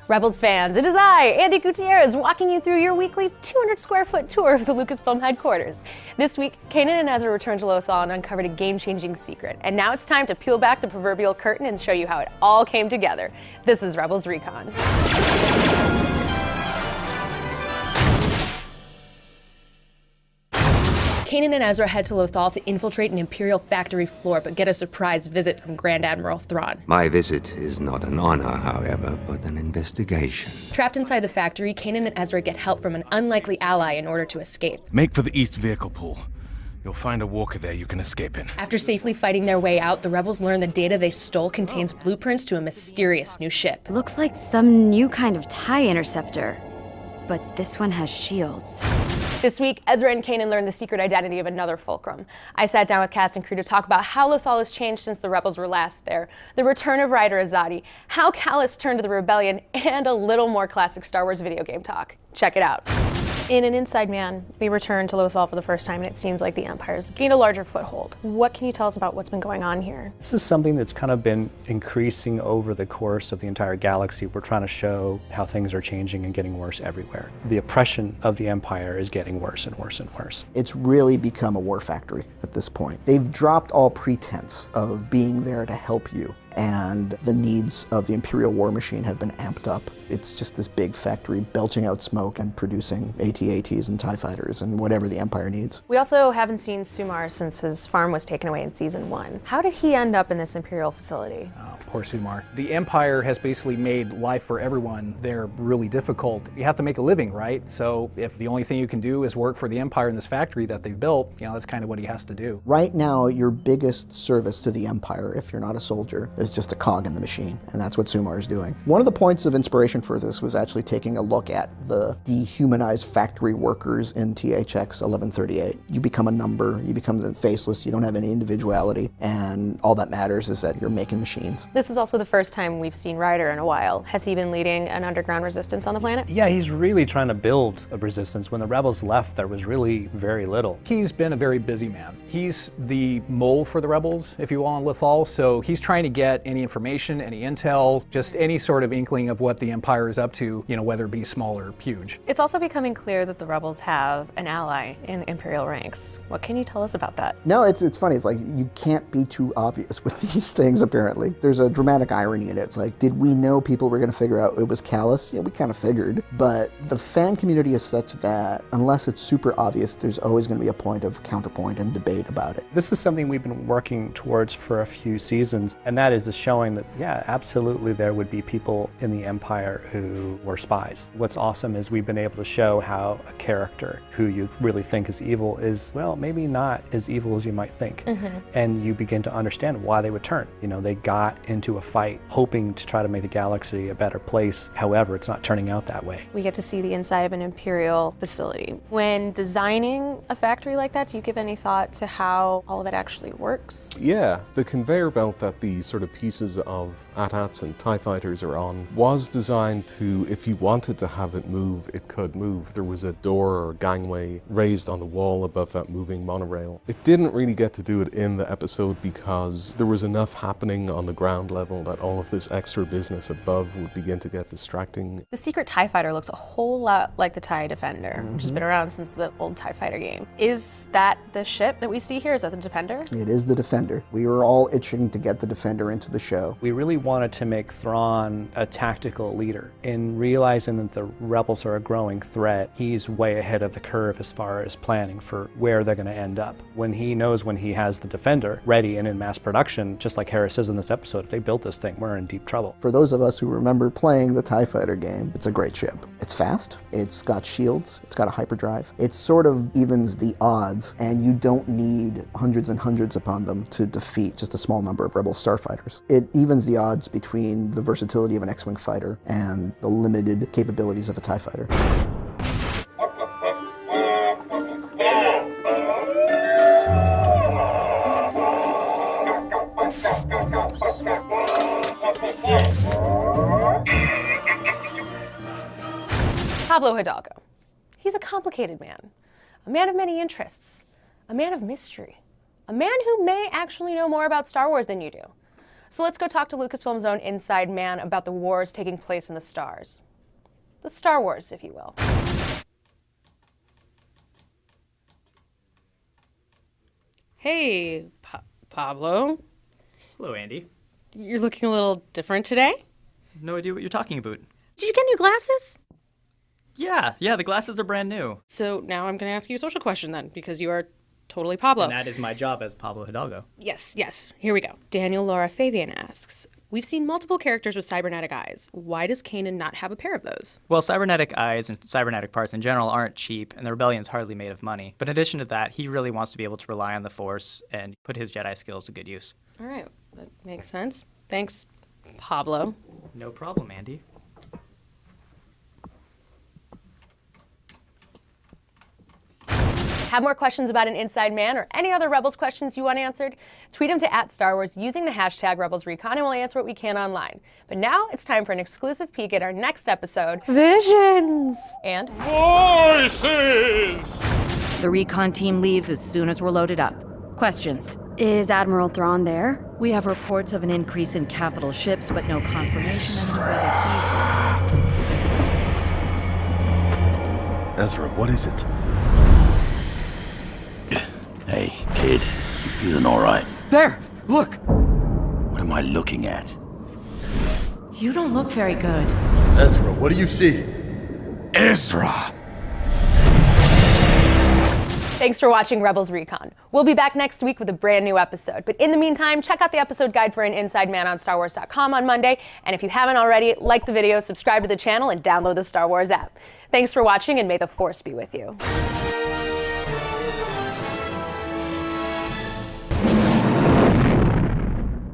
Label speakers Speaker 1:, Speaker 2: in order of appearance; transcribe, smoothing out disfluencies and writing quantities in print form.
Speaker 1: Rebels fans, it is I, Andy Gutьерrez, walking you through your weekly 200 square foot tour of the Lucasfilm headquarters. This week, Kánán and Ezra returned to Lothal and uncovered a game-changing secret. And now it's time to peel back the proverbial curtain and show you how it all came together. This is Rebels Recon. Kánán and Ezra head to Lothal to infiltrate an Imperial factory floor, but get a surprise visit from Grand Admiral Thrawn.
Speaker 2: My visit is not an honor, however, but an investigation.
Speaker 1: Trapped inside the factory, Kánán and Ezra get help from an unlikely ally in order to escape.
Speaker 3: Make for the east vehicle pool. You'll find a walker there you can escape in.
Speaker 1: After safely fighting their way out, the rebels learn the data they stole contains blueprints to a mysterious new ship.
Speaker 4: Looks like some new kind of TIE interceptor, but this one has shields.
Speaker 1: This week, Ezra and Kánán learn the secret identity of another fulcrum. I sat down with cast and crew to talk about how Lothal has changed since the rebels were last there, the return of Ryder Azadi, how Kallus turned to the rebellion, and a little more classic Star Wars video game talk. Check it out. In An Inside Man, we return to Lothal for the first time, and it seems like the Empire's gained a larger foothold. What can you tell us about what's been going on here?
Speaker 5: This is something that's kind of been increasing over the course of the entire galaxy. We're trying to show how things are changing and getting worse everywhere. The oppression of the Empire is getting worse and worse and worse.
Speaker 6: It's really become a war factory at this point. They've dropped all pretense of being there to help you, and the needs of the Imperial war machine have been amped up. It's just this big factory belching out smoke and producing AT-ATs and TIE fighters and whatever the Empire needs.
Speaker 1: We also haven't seen Sumar since his farm was taken away in season 1. How did he end up in this Imperial facility?
Speaker 7: Oh, poor Sumar. The Empire has basically made life for everyone there really difficult. You have to make a living, right? So if the only thing you can do is work for the Empire in this factory that they've built, that's kind of what he has to do.
Speaker 6: Right now, your biggest service to the Empire, if you're not a soldier, is just a cog in the machine, and that's what Sumar is doing. One of the points of inspiration for this was actually taking a look at the dehumanized factory workers in THX 1138. You become a number, you become the faceless, you don't have any individuality, and all that matters is that you're making machines.
Speaker 1: This is also the first time we've seen Ryder in a while. Has he been leading an underground resistance on the planet?
Speaker 5: Yeah, he's really trying to build a resistance. When the rebels left, there was really very little.
Speaker 7: He's been a very busy man. He's the mole for the rebels, if you will, on Lothal, so he's trying to get any information, any intel, just any sort of inkling of what the Empire is up to, whether it be small or huge.
Speaker 1: It's also becoming clear that the rebels have an ally in Imperial ranks. What can you tell us about that?
Speaker 6: No, it's funny. It's like you can't be too obvious with these things, apparently. There's a dramatic irony in it. It's like, did we know people were going to figure out it was Kallus? Yeah, we kind of figured. But the fan community is such that unless it's super obvious, there's always going to be a point of counterpoint and debate about it.
Speaker 5: This is something we've been working towards for a few seasons, and that is showing that, yeah, absolutely there would be people in the Empire who were spies. What's awesome is we've been able to show how a character who you really think is evil is, well, maybe not as evil as you might think. And you begin to understand why they would turn. They got into a fight hoping to try to make the galaxy a better place. However, it's not turning out that way.
Speaker 1: We get to see the inside of an Imperial facility. When designing a factory like that, do you give any thought to how all of it actually works?
Speaker 8: Yeah, the conveyor belt that these sort of pieces of AT-ATs and TIE fighters are on was designed to, if you wanted to have it move, it could move. There was a door or gangway raised on the wall above that moving monorail. It didn't really get to do it in the episode because there was enough happening on the ground level that all of this extra business above would begin to get distracting.
Speaker 1: The secret TIE fighter looks a whole lot like the TIE Defender, which has been around since the old TIE fighter game. Is that the ship that we see here? Is that the Defender?
Speaker 6: It is the Defender. We were all itching to get the Defender into the show.
Speaker 5: We really wanted to make Thrawn a tactical leader. In realizing that the rebels are a growing threat, he's way ahead of the curve as far as planning for where they're going to end up. When he knows when he has the Defender ready and in mass production, just like Harris says in this episode, if they built this thing, we're in deep trouble.
Speaker 6: For those of us who remember playing the TIE Fighter game, it's a great ship. It's fast, it's got shields, it's got a hyperdrive. It sort of evens the odds, and you don't need hundreds and hundreds upon them to defeat just a small number of Rebel starfighters. It evens the odds between the versatility of an X-Wing fighter and the limited capabilities of a TIE fighter.
Speaker 1: Pablo Idalgo. He's a complicated man, a man of many interests, a man of mystery, a man who may actually know more about Star Wars than you do. So let's go talk to Lucasfilm's own inside man about the wars taking place in the stars. The Star Wars, if you will.
Speaker 9: Hey, Pablo.
Speaker 10: Hello, Andy.
Speaker 9: You're looking a little different today.
Speaker 10: No idea what you're talking about.
Speaker 9: Did you get new glasses?
Speaker 10: Yeah, the glasses are brand new.
Speaker 9: So now I'm going to ask you a social question then, because you are totally Pablo.
Speaker 10: And that is my job as Pablo Hidalgo.
Speaker 9: Yes. Here we go. Daniel Laura Fabian asks, we've seen multiple characters with cybernetic eyes. Why does Känaan not have a pair of those?
Speaker 10: Well, cybernetic eyes and cybernetic parts in general aren't cheap, and the rebellion's hardly made of money. But in addition to that, he really wants to be able to rely on the Force and put his Jedi skills to good use.
Speaker 9: All right, that makes sense. Thanks, Pablo.
Speaker 10: No problem, Andy.
Speaker 1: Have more questions about an inside man or any other Rebels questions you want answered? Tweet them to @StarWars using the hashtag Rebels Recon and we'll answer what we can online. But now it's time for an exclusive peek at our next episode, Visions! And
Speaker 11: Voices! The recon team leaves as soon as we're loaded up. Questions?
Speaker 4: Is Admiral Thrawn there?
Speaker 11: We have reports of an increase in capital ships, but no confirmation as to whether he's
Speaker 12: Ezra, what is it? Hey, kid, you feeling all right?
Speaker 11: There! Look!
Speaker 12: What am I looking at?
Speaker 11: You don't look very good.
Speaker 12: Ezra, what do you see? Ezra!
Speaker 1: thanks for watching Rebels Recon. We'll be back next week with a brand new episode. But in the meantime, check out the episode guide for an inside man on StarWars.com on Monday. And if you haven't already, like the video, subscribe to the channel, and download the Star Wars app. Thanks for watching, and may the Force be with you.